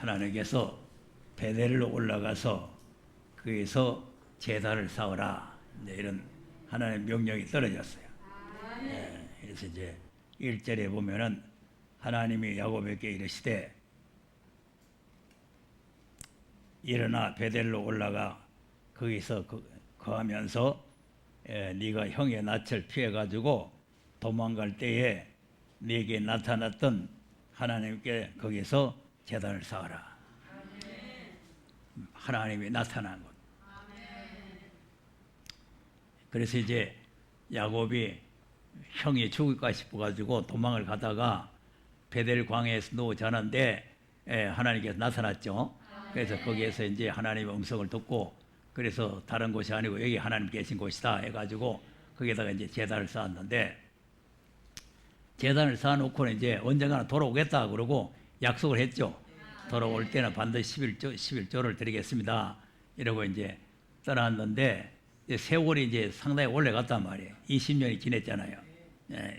하나님께서 베델로 올라가서 거기서 제단을 쌓으라, 이런 하나님의 명령이 떨어졌어요. 그래서 이제 1절에 보면은 하나님이 야곱에게 이르시되 일어나 베델로 올라가 거기서 거하면서 네가 형의 낯을 피해가지고 도망갈 때에 네게 나타났던 하나님께 거기서 제단을 쌓아라. 하나님이 나타난 것. 그래서 이제 야곱이 형이 죽을까 싶어가지고 도망을 가다가 베델 광야에서 누워 자는데 하나님께서 나타났죠. 그래서 거기에서 이제 하나님의 음성을 듣고, 그래서 다른 곳이 아니고 여기 하나님 계신 곳이다 해가지고 거기에다가 이제 제단을 쌓았는데, 제단을 쌓아놓고는 이제 언젠가는 돌아오겠다 그러고 약속을 했죠. 돌아올 때는 반드시 11조를 드리겠습니다 이러고 이제 떠났는데, 세월이 이제 상당히 오래 갔단 말이에요. 20년이 지났잖아요.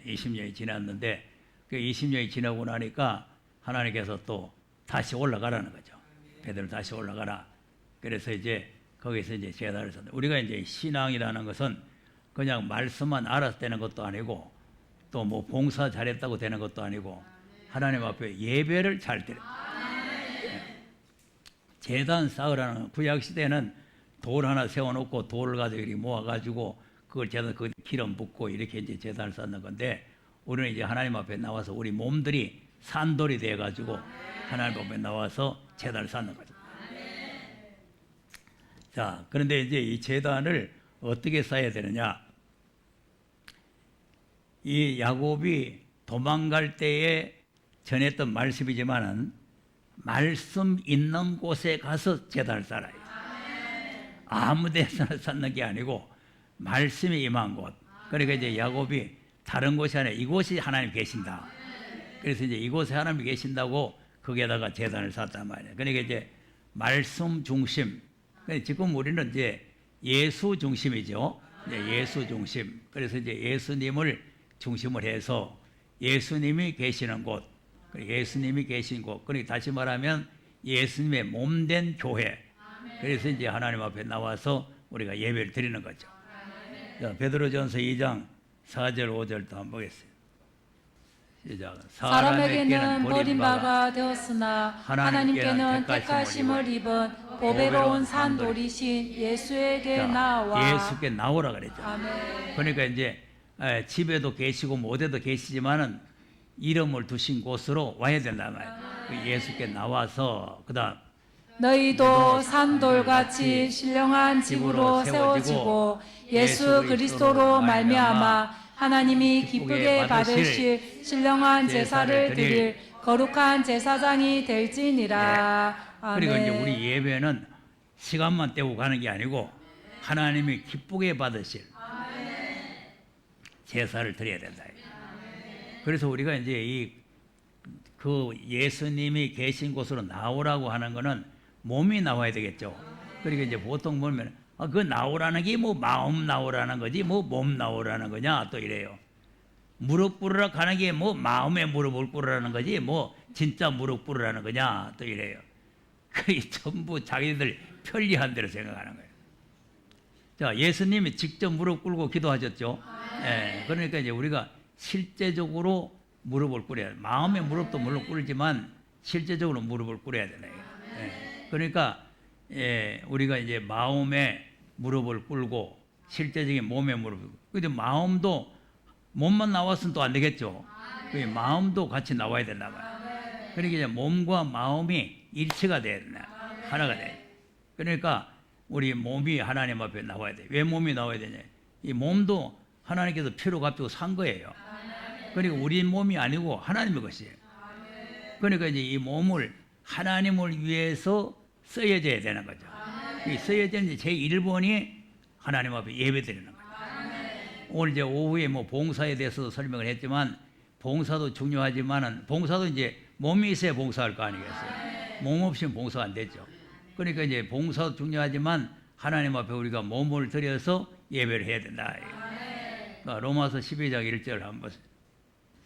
20년이 지났는데 그 20년이 지나고 나니까 하나님께서 또 다시 올라가라는 거죠. 베델로 다시 올라가라. 그래서 이제 거기서 이제 제단을 쌓는다. 우리가 이제 신앙이라는 것은 그냥 말씀만 알아서 되는 것도 아니고, 또 뭐 봉사 잘했다고 되는 것도 아니고, 하나님 앞에 예배를 잘 드려. 제단 쌓으라는, 구약 시대는 돌 하나 세워놓고 돌을 가지고 이렇게 모아가지고 그걸 제단 그 기름 붓고 이렇게 이제 제단을 쌓는 건데, 우리는 이제 하나님 앞에 나와서 우리 몸들이 산돌이 돼가지고 하나님 앞에 나와서 제단을 쌓는 거죠. 자, 그런데 이제 이 제단을 어떻게 쌓아야 되느냐? 이 야곱이 도망갈 때에 전했던 말씀이지만은 말씀 있는 곳에 가서 제단을 쌓아야 돼요. 아무 데서나 쌓는 게 아니고 말씀이 임한 곳. 그러니까 이제 야곱이 다른 곳이 아니라 이곳이 하나님 계신다. 그래서 이제 이곳에 하나님이 계신다고 거기에다가 제단을 쌓았단 말이에요. 그러니까 이제 말씀 중심. 지금 우리는 이제 예수 중심이죠. 예수 중심. 그래서 이제 예수님을 중심을 해서 예수님이 계시는 곳, 예수님이 계신 곳. 그러니까 다시 말하면 예수님의 몸된 교회. 그래서 이제 하나님 앞에 나와서 우리가 예배를 드리는 거죠. 자, 베드로전서 2장 4절 5절도 한번 보겠습니다. 시작. 사람에게는 버림바가 되었으나 하나님께는 택하심을 입은 보배로운 산돌이신 예수에게 나와. 예수께 나오라 그랬죠. 아멘. 그러니까 이제 집에도 계시고 못에도 계시지만은 이름을 두신 곳으로 와야 된단 말이에요. 예수께 나와서 그다음 너희도 산돌같이 신령한 집으로 세워지고 예수 그리스도로 말미암아 하나님이 기쁘게 받으실 신령한 제사를 드릴 거룩한 제사장이 될지니라. 아멘. 그리고 이제 우리 예배는 시간만 때우고 가는 게 아니고 하나님이 기쁘게 받으실 제사를 드려야 된다. 그래서 우리가 이제 그 예수님이 계신 곳으로 나오라고 하는 거는 몸이 나와야 되겠죠. 그러니까 이제 보통 보면 그 나오라는 게 뭐 마음 나오라는 거지 뭐 몸 나오라는 거냐 또 이래요. 무릎 꿇으라 하는 게 뭐 마음의 무릎을 꿇으라는 거지 뭐 진짜 무릎 꿇으라는 거냐 또 이래요. 그게 전부 자기들 편리한 대로 생각하는 거예요. 자, 예수님이 직접 무릎 꿇고 기도하셨죠. 그러니까 이제 우리가 실제적으로 무릎을 꿇어야 돼. 마음의 무릎도 물론 꿇지만 실제적으로 무릎을 꿇어야 되네요. 그러니까 우리가 이제 마음의 무릎을 꿇고 실제적인 몸의 무릎을 꿇고, 근데 마음도 몸만 나왔으면 또 안 되겠죠. 마음도 같이 나와야 된다 말이에요. 그러니까 이제 몸과 마음이 일치가 돼야 된다. 하나가 돼. 그러니까 우리 몸이 하나님 앞에 나와야 돼. 왜 몸이 나와야 되냐? 이 몸도 하나님께서 피로 값주고 산 거예요. 그러니까 우리 몸이 아니고 하나님의 것이에요. 그러니까 이제 이 몸을 하나님을 위해서 쓰여져야 되는 거죠. 이 쓰여진 제1번이 하나님 앞에 예배 드리는 거죠. 오늘 이제 오후에 뭐 봉사에 대해서도 설명을 했지만, 봉사도 중요하지만은 봉사도 이제 몸이 있어야 봉사할 거 아니겠어요? 몸 없이는 봉사가 안 되죠. 그러니까 이제 봉사도 중요하지만 하나님 앞에 우리가 몸을 들여서 예배를 해야 된다. 로마서 12장 1절 한번 보세요.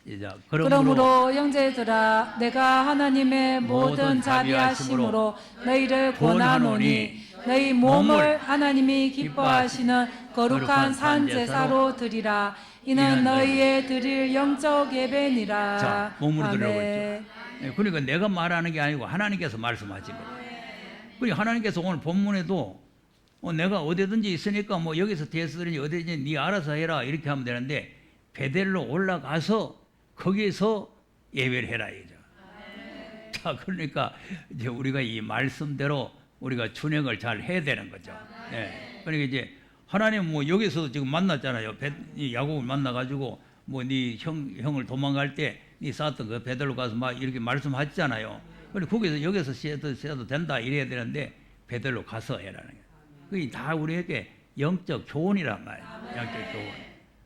시작. 그러므로 형제들아 내가 하나님의 모든 자비하심으로 너희를 권하노니 너희 몸을 하나님이 기뻐하시는 거룩한 산 제사로 드리라. 이는 너희의 드릴 영적 예배니라. 자, 몸으로 드리라고 아멘. 했죠. 예, 그러니까 내가 말하는 게 아니고 하나님께서 말씀하신 거예요. 그러니까 하나님께서 오늘 본문에도 내가 어디든지 있으니까 뭐 여기서 대수들이 어디든지 네 알아서 해라 이렇게 하면 되는데 베델로 올라가서 거기서 예배를 해라 이죠. 자, 그러니까 이제 우리가 이 말씀대로 우리가 준행을 잘 해야 되는 거죠. 네. 그러니까 이제 하나님 뭐 여기서 지금 만났잖아요. 이 야곱을 만나가지고 뭐 네 형을 도망갈 때 네 쌓았던 그 베델로 가서 막 이렇게 말씀하셨잖아요. 그리고 거기서 여기서 쉬어도 된다 이래야 되는데 베델로 가서 해라는 거예요. 그게 다 우리에게 영적 교훈이란 말이에요. 영적 교훈.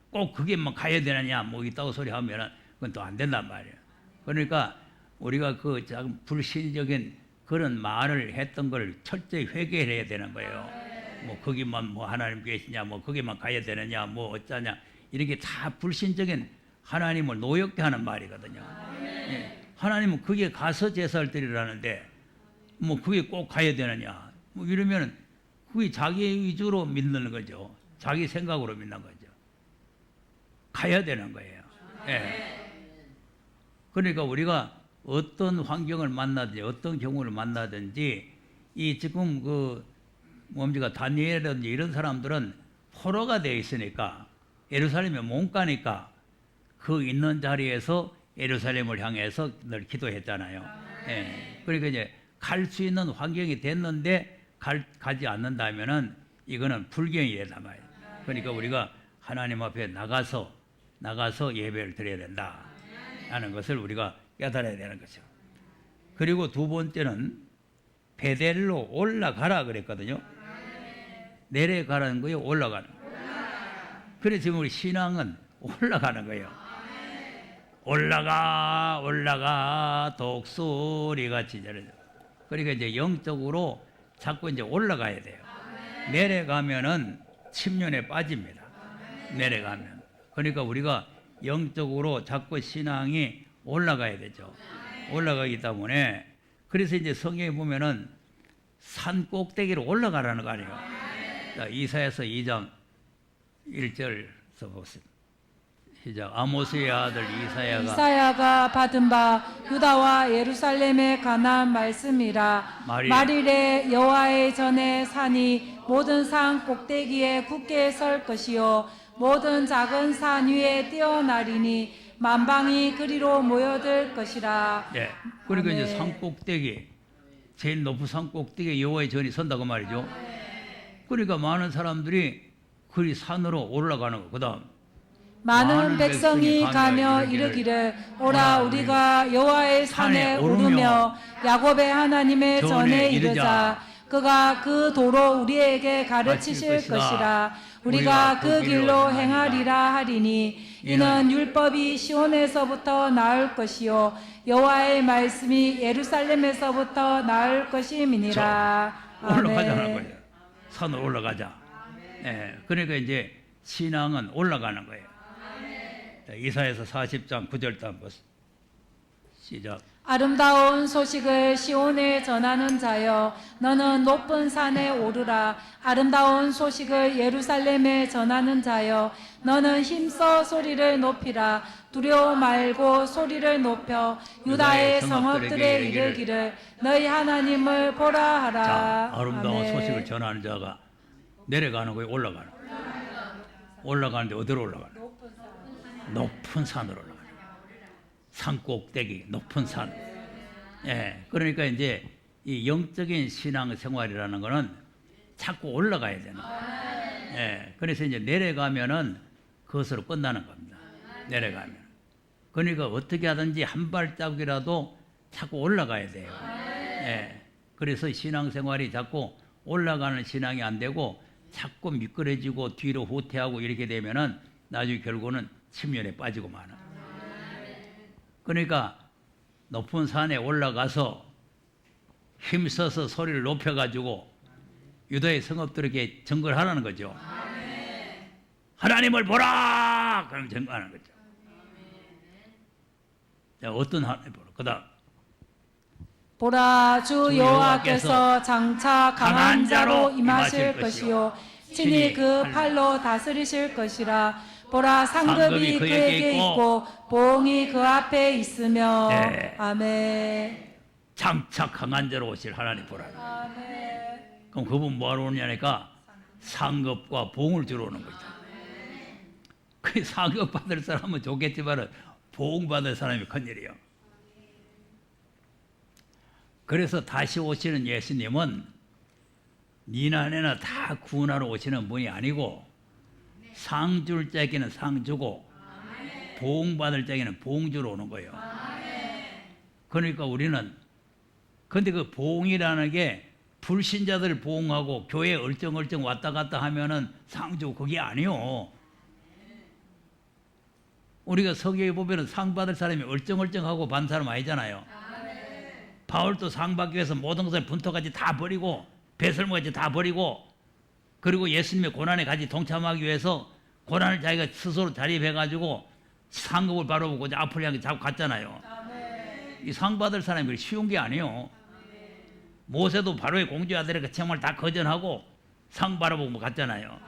꼭 그게만 가야 되느냐 뭐 있다고 소리 하면은 그건 또 안 된단 말이에요. 그러니까 우리가 그 작은 불신적인 그런 말을 했던 걸 철저히 회개해야 되는 거예요. 뭐 거기만 뭐 하나님 계시냐 뭐 거기만 가야 되느냐 뭐 어쩌냐 이렇게 다 불신적인 하나님을 노엽게 하는 말이거든요. 예. 하나님은 거기에 가서 제사를 드리라는데 뭐 그게 꼭 가야 되느냐 뭐 이러면 그게 자기 위주로 믿는 거죠. 자기 생각으로 믿는 거죠. 가야 되는 거예요. 예. 그러니까 우리가 어떤 환경을 만나든지 어떤 경우를 만나든지 이 지금 그 뭡니까 다니엘이라든지 이런 사람들은 포로가 되어 있으니까 예루살렘에 못 가니까 그 있는 자리에서 예루살렘을 향해서 늘 기도했잖아요. 예. 그러니까 이제 갈 수 있는 환경이 됐는데 가지 않는다면은 이거는 불경이 되단 말이에요. 그러니까 우리가 하나님 앞에 나가서 예배를 드려야 된다 하는 것을 우리가 깨달아야 되는 거죠. 그리고 두 번째는 베델로 올라가라 그랬거든요. 내려가라는 거예요, 올라가는 거예요. 그래서 지금 우리 신앙은 올라가는 거예요. 올라가 독수리같이 저러죠. 그러니까 이제 영적으로 자꾸 이제 올라가야 돼요. 내려가면은 침륜에 빠집니다. 내려가면. 그러니까 우리가 영적으로 자꾸 신앙이 올라가야 되죠. 올라가기 때문에 그래서 이제 성경에 보면은 산 꼭대기로 올라가라는 거 아니에요. 자, 이사야서 2장 1절서 보세요. 시작. 아모스의 아들 이사야가 받은 바 유다와 예루살렘에 관한 말씀이라. 말일에 여호와의 전에 산이 모든 산 꼭대기에 굳게 설 것이요 모든 작은 산 위에 뛰어나리니 만방이 그리로 모여들 것이라. 예. 그러니까 아멘. 이제 산 꼭대기 제일 높은 산 꼭대기에 여호와의 전이 선다고 말이죠. 그러니까 많은 사람들이 그 산으로 올라가는 거. 그다음 많은 백성이 가며 이르기를 오라 우리가 여호와의 산에 오르며 야곱의 하나님의 전에 이르자. 그가 그 도로 우리에게 가르치실 것이라. 우리가 그 길로 행하리라 하리니 이는 율법이 시온에서부터 나올 것이요 여호와의 말씀이 예루살렘에서부터 나올 것임이니라. 올라가자는 거예요. 산으로 올라가자. 예, 그러니까 이제 신앙은 올라가는 거예요. 자, 이사야서 40장 9절 한번 시작. 아름다운 소식을 시온에 전하는 자여 너는 높은 산에 오르라. 아름다운 소식을 예루살렘에 전하는 자여 너는 힘써 소리를 높이라. 두려워 말고 소리를 높여 유다의 성읍들에 이르기를 너희 하나님을 보라 하라. 자, 아름다운 아멘. 소식을 전하는 자가 내려가는 거예요, 올라가는 거예요. 올라가는데 어디로 올라가는 거예요? 높은 산으로 올라가는 거예요. 산 꼭대기, 높은 산. 예, 그러니까 이제 이 영적인 신앙 생활이라는 거는 자꾸 올라가야 되는 거예요. 예, 그래서 이제 내려가면은 그것으로 끝나는 겁니다. 내려가면. 그러니까 어떻게 하든지 한 발짝이라도 자꾸 올라가야 돼요. 예, 그래서 신앙 생활이 자꾸 올라가는 신앙이 안 되고 자꾸 미끄러지고 뒤로 후퇴하고 이렇게 되면은 나중에 결국은 침륜에 빠지고 마는. 그러니까 높은 산에 올라가서 힘써서 소리를 높여가지고 유다의 성읍들에게 증거하라는 거죠. 하나님을 보라! 그럼 증거하는 거죠. 자, 어떤 하나님 보라. 그다음 보라 주 여호와께서 장차 강한 자로 임하실 것이요 친히 그 팔로 다스리실 것이라. 보라 상급이 그에게 있고 보응이 그 앞에 있으며. 네. 아멘. 장차 강한 자로 오실 하나님 보라. 아멘. 그럼 그분 뭐하러 오느냐니까 상급과 보응을 주러 오는 거죠. 그 상급 받을 사람은 좋겠지만 보응 받을 사람이 큰일이에요. 그래서 다시 오시는 예수님은 니나 내나 다 구원하러 오시는 분이 아니고 상 줄 자에게는 상 주고 보응 받을 자에게는 보응 주러 오는 거예요. 그러니까 우리는 근데 그 보응이라는 게 불신자들 보응하고 교회 얼쩡얼쩡 왔다 갔다 하면은 상 주고 그게 아니요. 우리가 서기에 보면은 상 받을 사람이 얼쩡얼쩡하고 받는 사람 아니잖아요. 바울도 상 받기 위해서 모든 것을 분토까지 다 버리고 배설물까지 다 버리고 그리고 예수님의 고난에 같이 동참하기 위해서 고난을 자기가 스스로 자립해가지고 상급을 바라보고 앞을 향해 자꾸 갔잖아요. 이 상 받을 사람이 쉬운 게 아니에요. 모세도 바로의 공주 아들에게 정말 다 거절하고 상 바라보고 갔잖아요.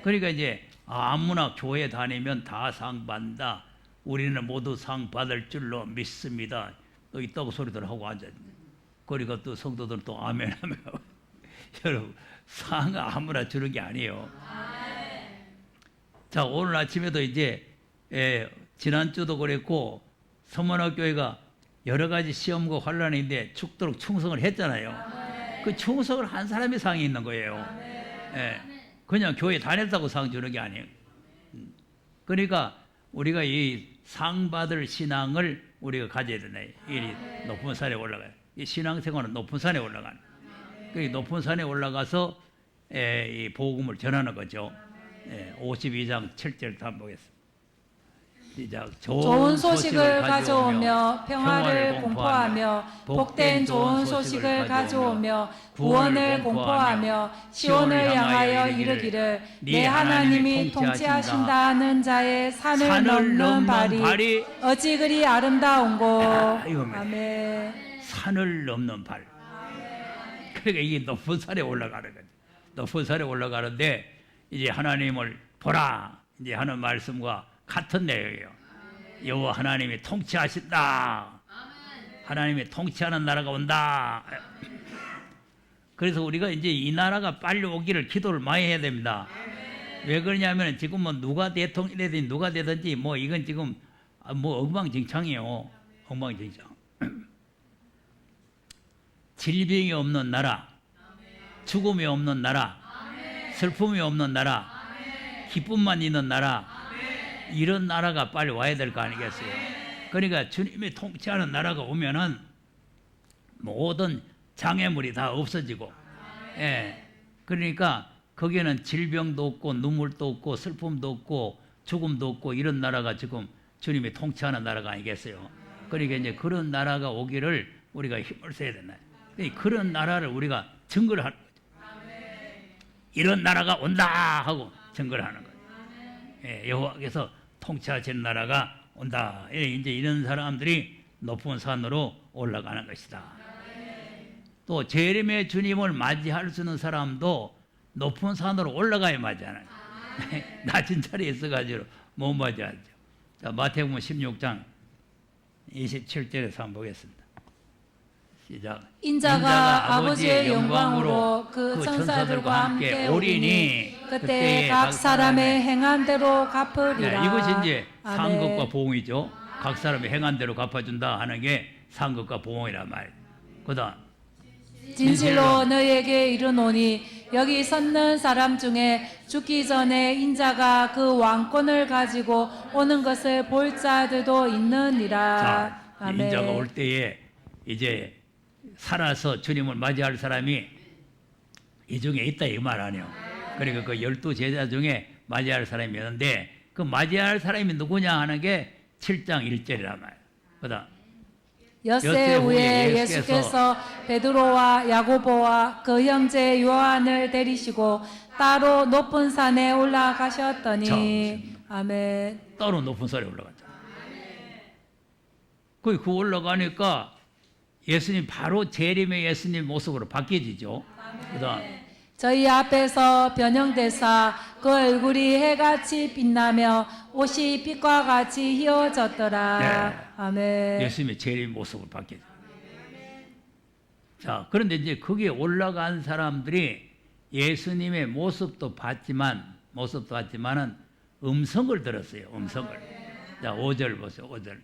그러니까 이제 아무나 교회 다니면 다 상 받는다. 우리는 모두 상 받을 줄로 믿습니다. 또 있다고 소리들 하고 앉아있네. 그러니까 또 성도들 또 아멘 하며 여러분 상 아무나 주는 게 아니에요. 자 오늘 아침에도 이제 지난주도 그랬고 서문학교회가 여러 가지 시험과 환란인데 죽도록 충성을 했잖아요. 그 충성을 한 사람이 상이 있는 거예요. 그냥 교회 다녔다고 상 주는 게 아니에요. 그러니까 우리가 이 상 받을 신앙을 우리가 가져야 되네. 이 높은 산에 올라가요. 이 신앙생활은 높은 산에 올라가는. 그 높은 산에 올라가서 이 복음을 전하는 거죠. 52장 7절 한번 보겠습니다. 시작. 좋은 소식을 가져오며 평화를 공포하며 복된 좋은 소식을 가져오며 구원을 공포하며 시온을 향하여 이르기를 내 하나님이 통치하신다는 자의 산을 넘는 발이 어찌 그리 아름다운고. 아멘. 산을 넘는 발. 그러니까 이게 높은 산에 올라가는 거죠. 높은 산에 올라가는데 이제 하나님을 보라 이제 하는 말씀과 같은 내용이에요. 여호와 하나님이 통치하신다. 하나님이 통치하는 나라가 온다. 그래서 우리가 이제 이 나라가 빨리 오기를 기도를 많이 해야 됩니다. 왜 그러냐면 지금 뭐 누가 대통령이 되든지 누가 되든지 뭐 이건 지금 뭐 엉망진창이에요. 엉망진창. 질병이 없는 나라, 죽음이 없는 나라, 슬픔이 없는 나라, 기쁨만 있는 나라, 이런 나라가 빨리 와야 될 거 아니겠어요? 그러니까 주님이 통치하는 나라가 오면은 모든 장애물이 다 없어지고, 그러니까 거기에는 질병도 없고 눈물도 없고 슬픔도 없고 죽음도 없고 이런 나라가 지금 주님이 통치하는 나라가 아니겠어요? 그러니까 이제 그런 나라가 오기를 우리가 힘을 써야 된다. 그런 나라를 우리가 증거를 하는 거죠. 이런 나라가 온다 하고 증거를 하는 거예요. 여호와께서 통치하시는 나라가 온다. 이제 이런 사람들이 높은 산으로 올라가는 것이다. 또 재림의 주님을 맞이할 수 있는 사람도 높은 산으로 올라가야 맞이하는 거예요. 낮은 자리에 있어가지고 못 맞이하죠. 자, 마태복음 16장 27절에서 한번 보겠습니다. 시작. 인자가 아버지의 영광으로 그 천사들과 함께 오리니 그때 각 사람의 행한 대로 갚으리라. 이것이 이제 아멘. 상급과 보응이죠. 각 사람의 행한 대로 갚아준다 하는 게 상급과 보응이란 말이에요. 그다음 진실로 너희에게 이르노니 여기 섰는 사람 중에 죽기 전에 인자가 그 왕권을 가지고 오는 것을 볼 자들도 있느니라. 자, 아멘. 인자가 올 때에 이제 살아서 주님을 맞이할 사람이 이 중에 있다 이 말 아니에요. 그러니까 그 12제자 중에 맞이할 사람이 있는데 그 맞이할 사람이 누구냐 하는 게 7장 1절이란 말이에요. 그다음 엿새 후에 예수께서 베드로와 야고보와 그 형제 요한을 데리시고 따로 높은 산에 올라가셨더니. 아멘. 따로 높은 산에 올라갔죠. 그 올라가니까 예수님 바로 재림의 예수님 모습으로 바뀌어지죠. 그다음 저희 앞에서 변형되사 그 얼굴이 해같이 빛나며 옷이 빛과 같이 휘어졌더라. 네. 아멘. 예수님의 재림 모습으로 바뀌어져. 자, 그런데 이제 거기에 올라간 사람들이 예수님의 모습도 봤지만은 음성을 들었어요. 음성을. 자, 5절 보세요. 5절.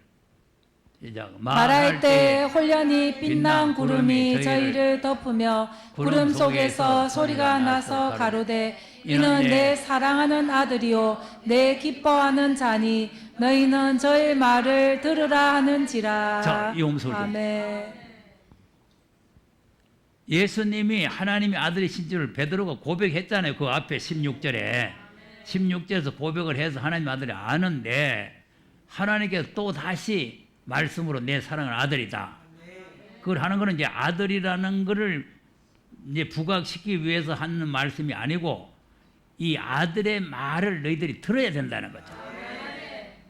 시작. 말할 때 홀련히 빛난 구름이 저희를 덮으며 구름 속에서 소리가 나서 가로되 이는 내 사랑하는 아들이요 내 기뻐하는 자니 너희는 저의 말을 들으라 하는지라. 자, 이 음성을 아멘. 예수님이 하나님의 아들이신 줄 베드로가 고백했잖아요. 그 앞에 16절에서 고백을 해서 하나님 아들이 아는데 하나님께서 또 다시 말씀으로 내 사랑하는 아들이다. 그걸 하는 거는 이제 아들이라는 거를 이제 부각시키기 위해서 하는 말씀이 아니고 이 아들의 말을 너희들이 들어야 된다는 거죠.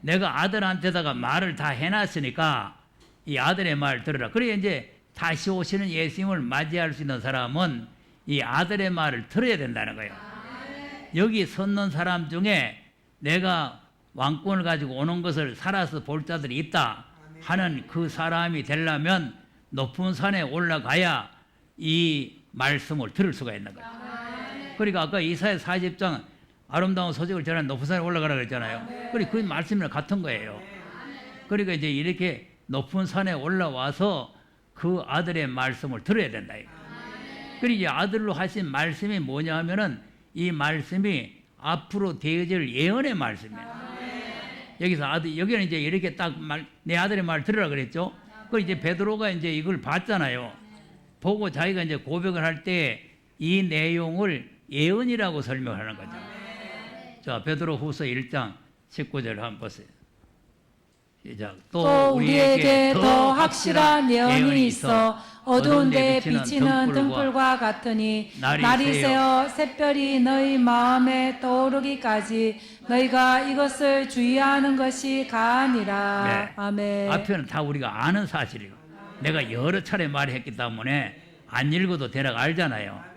내가 아들한테다가 말을 다 해놨으니까 이 아들의 말 들으라. 그래 이제 다시 오시는 예수님을 맞이할 수 있는 사람은 이 아들의 말을 들어야 된다는 거예요. 여기 섰는 사람 중에 내가 왕권을 가지고 오는 것을 살아서 볼 자들이 있다 하는 그 사람이 되려면 높은 산에 올라가야 이 말씀을 들을 수가 있는 거예요. 그러니까 아까 이사야 40장 아름다운 소식을 전하는 높은 산에 올라가라 그랬잖아요. 그 말씀이랑 같은 거예요. 그러니까 이제 이렇게 높은 산에 올라와서 그 아들의 말씀을 들어야 된다. 그러니까 아들로 하신 말씀이 뭐냐 하면은 이 말씀이 앞으로 되어질 예언의 말씀이에요. 여기서 여기는 이제 이렇게 딱 내 아들의 말 들으라 그랬죠. 그 이제 베드로가 이제 이걸 봤잖아요. 보고 자기가 이제 고백을 할 때 이 내용을 예언이라고 설명하는 거죠. 자, 베드로 후서 1장 19절 한번 보세요. 시작. 또 우리에게 더 확실한 예언이 있어 어두운 데 비치는 등불과 같으니 날이 새어 샛별이 너희 마음에 떠오르기까지 너희가 이것을 주의하는 것이 가아니라. 네. 아멘. 앞에는 다 우리가 아는 사실이고 내가 여러 차례 말했기 때문에 안 읽어도 대략 알잖아요.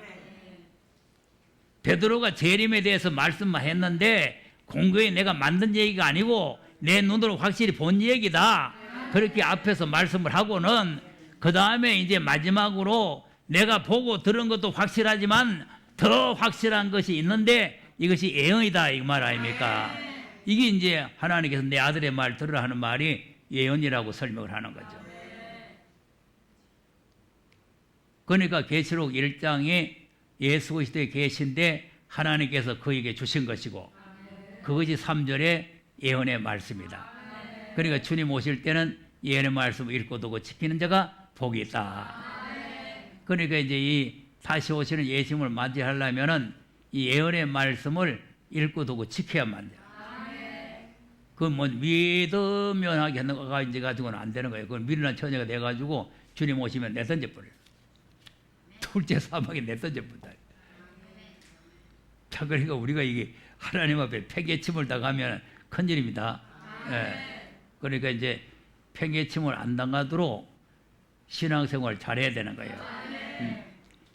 베드로가 재림에 대해서 말씀만 했는데 공교에 내가 만든 얘기가 아니고 내 눈으로 확실히 본 얘기다. 그렇게 앞에서 말씀을 하고는 그 다음에 이제 마지막으로 내가 보고 들은 것도 확실하지만 더 확실한 것이 있는데 이것이 예언이다 이 말 아닙니까? 이게 이제 하나님께서 내 아들의 말 들으라 하는 말이 예언이라고 설명을 하는 거죠. 그러니까 계시록 1장에 예수 그리스도에 계신데 하나님께서 그에게 주신 것이고 그것이 3절에 예언의 말씀이다. 그러니까 주님 오실 때는 예언의 말씀을 읽고 두고 지키는 자가 복이 있다. 그러니까 이제 이 다시 오시는 예수님을 맞이하려면은 이 예언의 말씀을 읽고 두고 지켜야만 돼요. 그건 뭐 믿으면 하게 하는 거가 이제 가지고는 안 되는 거예요. 그건 미련한 처녀가 돼가지고 주님 오시면 내던져 버려요. 둘째 사막에 내던져 버린다. 자, 그러니까 우리가 이게 하나님 앞에 팽개침을 당하면 큰일입니다. 예. 그러니까 이제 팽개침을 안 당하도록 신앙생활 잘해야 되는 거예요.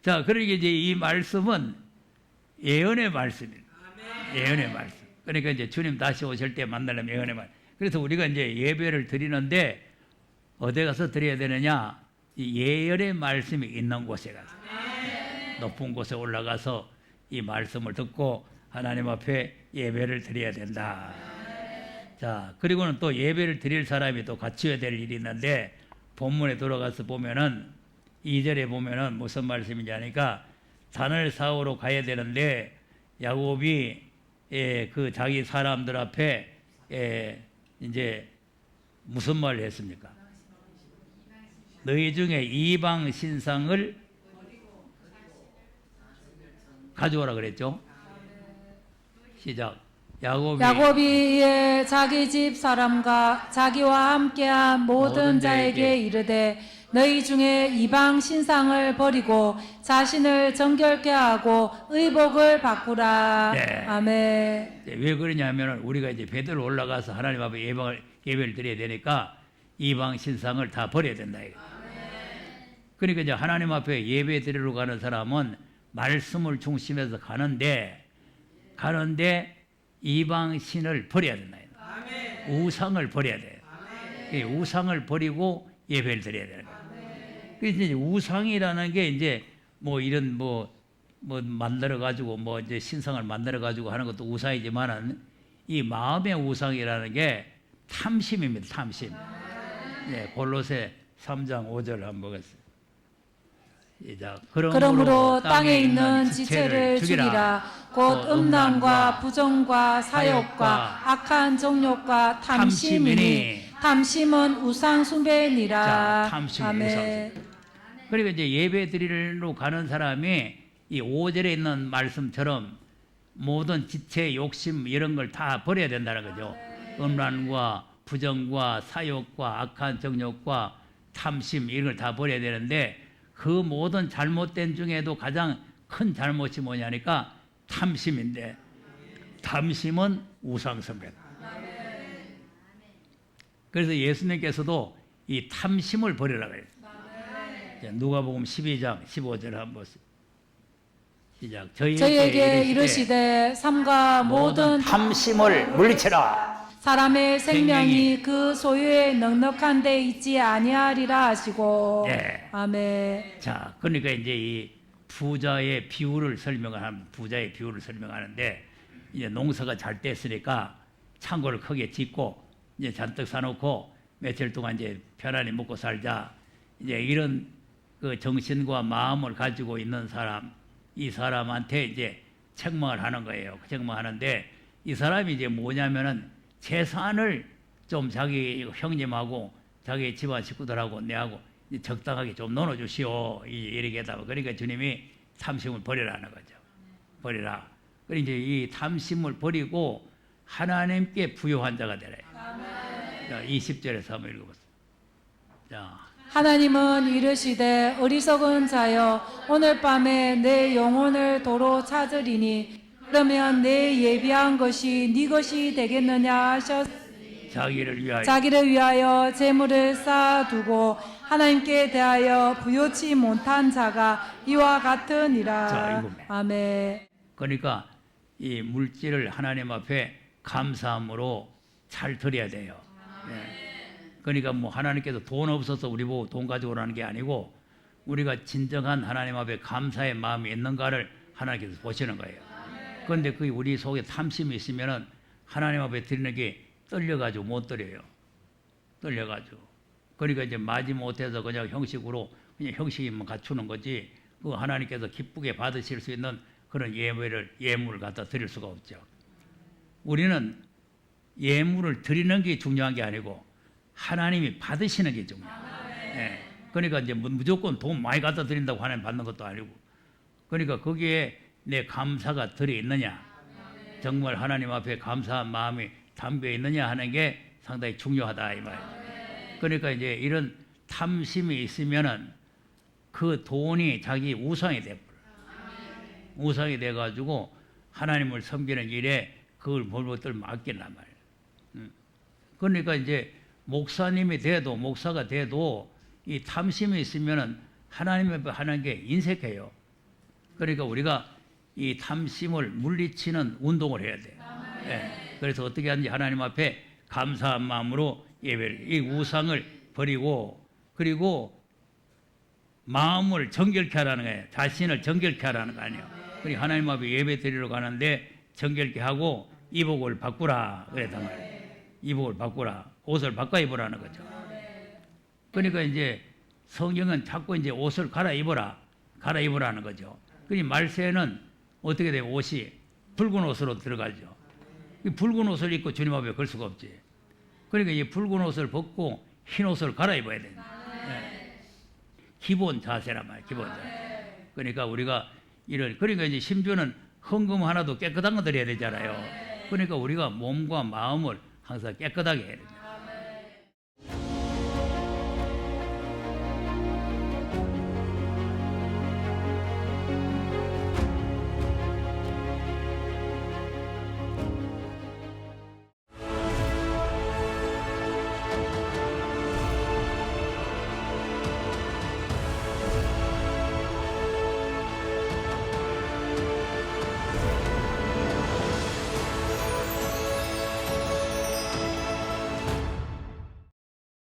자, 그러니까 이제 이 말씀은 예언의 말씀입니다. 예언의 말씀. 그러니까 이제 주님 다시 오실 때 만나려면 예언의 말씀. 그래서 우리가 이제 예배를 드리는데 어디 가서 드려야 되느냐? 이 예언의 말씀이 있는 곳에 가서 높은 곳에 올라가서 이 말씀을 듣고 하나님 앞에 예배를 드려야 된다. 자, 그리고는 또 예배를 드릴 사람이 또 갖춰야 될 일이 있는데 본문에 들어가서 보면은 2절에 보면은 무슨 말씀이냐 하니까 단을 사오러 가야 되는데 야곱이 그 자기 사람들 앞에 이제 무슨 말을 했습니까? 너희 중에 이방 신상을 가져오라 그랬죠. 시작. 야곱이 이에 자기 집 사람과 자기와 함께한 모든 자에게 이르되 너희 중에 이방 신상을 버리고 자신을 정결케 하고 의복을 바꾸라. 네. 아멘. 왜 그러냐면 우리가 이제 베드로 올라가서 하나님 앞에 예배를 드려야 되니까 이방 신상을 다 버려야 된다. 그러니까 이제 하나님 앞에 예배 드리러 가는 사람은 말씀을 중심에서 가는데 이방 신을 버려야 된다. 우상을 버려야 돼. 우상을 버리고 예배를 드려야 되는 거예요. 그래서 이제 우상이라는 게 이제 뭐 이런 뭐 만들어 가지고 뭐 이제 신상을 만들어 가지고 하는 것도 우상이지만은 이 마음의 우상이라는 게 탐심입니다. 탐심. 네, 골로새 3장 5절 한번 보겠습니다. 시작. 그러므로 땅에 있는 지체를 죽이라. 곧 음란과 부정과 사욕과 악한 정욕과 탐심이니 탐심은 우상 숭배니라. 자, 탐심은 아멘. 우상. 그러니까 이제 예배 드리러 가는 사람이 이 5절에 있는 말씀처럼 모든 지체, 욕심 이런 걸 다 버려야 된다는 거죠. 음란과 부정과 사욕과 악한 정욕과 탐심 이런 걸 다 버려야 되는데 그 모든 잘못된 중에도 가장 큰 잘못이 뭐냐니까 탐심인데 탐심은 우상숭배다. 그래서 예수님께서도 이 탐심을 버리라고 해요. 누가복음 12장 15절 한번 보세요. 시작. 저희에게 이르시되 삼가 모든 탐심을 물리쳐라. 사람의 생명이 그 소유에 넉넉한 데 있지 아니하리라 하시고. 네. 아멘. 자, 그러니까 이제 이 부자의 비유를 설명하는데 이제 농사가 잘 됐으니까 창고를 크게 짓고 이제 잔뜩 사놓고 며칠 동안 이제 편안히 먹고 살자. 이제 이런 그 정신과 마음을 가지고 있는 사람, 이 사람한테 이제 책망을 하는 거예요. 책망하는데 이 사람이 이제 뭐냐면은 재산을 좀 자기 형님하고 자기 집안 식구들하고 내하고 적당하게 좀 나눠주시오. 이렇게 하다. 그러니까 주님이 탐심을 버리라는 거죠. 버리라. 그러니까 이제 이 탐심을 버리고 하나님께 부요한 자가 되라. 자, 20절에서 한번 읽어보세요. 자. 하나님은 이르시되 어리석은 자여 오늘 밤에 내 영혼을 도로 찾으리니 그러면 내 예비한 것이 네 것이 되겠느냐 하셨으니 자기를 위하여 재물을 쌓아두고 하나님께 대하여 부요치 못한 자가 이와 같으니라. 자, 아멘. 그러니까 이 물질을 하나님 앞에 감사함으로 잘 드려야 돼요. 네. 그러니까 뭐 하나님께서 돈 없어서 우리 보고 돈 가져오라는 게 아니고 우리가 진정한 하나님 앞에 감사의 마음이 있는가를 하나님께서 보시는 거예요. 그런데 그 우리 속에 탐심이 있으면은 하나님 앞에 드리는 게 떨려가지고 못 드려요. 떨려가지고. 그러니까 이제 마지 못해서 그냥 형식으로 그냥 형식이면 갖추는 거지. 그 하나님께서 기쁘게 받으실 수 있는 그런 예물을 갖다 드릴 수가 없죠. 우리는 예물을 드리는 게 중요한 게 아니고 하나님이 받으시는 게 중요해요. 예. 그러니까 이제 무조건 돈 많이 갖다 드린다고 하나님 받는 것도 아니고, 그러니까 거기에 내 감사가 들어 있느냐, 정말 하나님 앞에 감사한 마음이 담겨 있느냐 하는 게 상당히 중요하다 이 말이에요. 그러니까 이제 이런 탐심이 있으면은 그 돈이 자기 우상이 돼 버려. 우상이 돼 가지고 하나님을 섬기는 일에 그걸 뭘못들 맡긴단 말이에요. 그러니까 이제 목사님이 돼도 목사가 돼도 이 탐심이 있으면은 하나님 앞에 하는 게 인색해요. 그러니까 우리가 이 탐심을 물리치는 운동을 해야 돼요. 네. 그래서 어떻게 하는지 하나님 앞에 감사한 마음으로 예배를, 이 우상을 버리고, 그리고 마음을 정결케 하라는 거예요. 자신을 정결케 하라는 거 아니에요. 그리고 하나님 앞에 예배 드리러 가는데 정결케 하고 이복을 바꾸라 그랬단 말이에요. 이복을 바꾸라, 옷을 바꿔 입으라는 거죠. 그러니까 이제 성경은 자꾸 이제 옷을 갈아입으라는 거죠. 그러니 말세는 어떻게 돼요? 옷이 붉은 옷으로 들어가죠. 이 붉은 옷을 입고 주님 앞에 걸 수가 없지. 그러니까 이 붉은 옷을 벗고 흰 옷을 갈아입어야 돼요. 네. 기본 자세란 말이에요. 기본 자세. 그러니까 우리가 그러니까 이제 심지어는 헌금 하나도 깨끗한 거 드려야 되잖아요. 그러니까 우리가 몸과 마음을 항상 깨끗하게 해야 됩니다.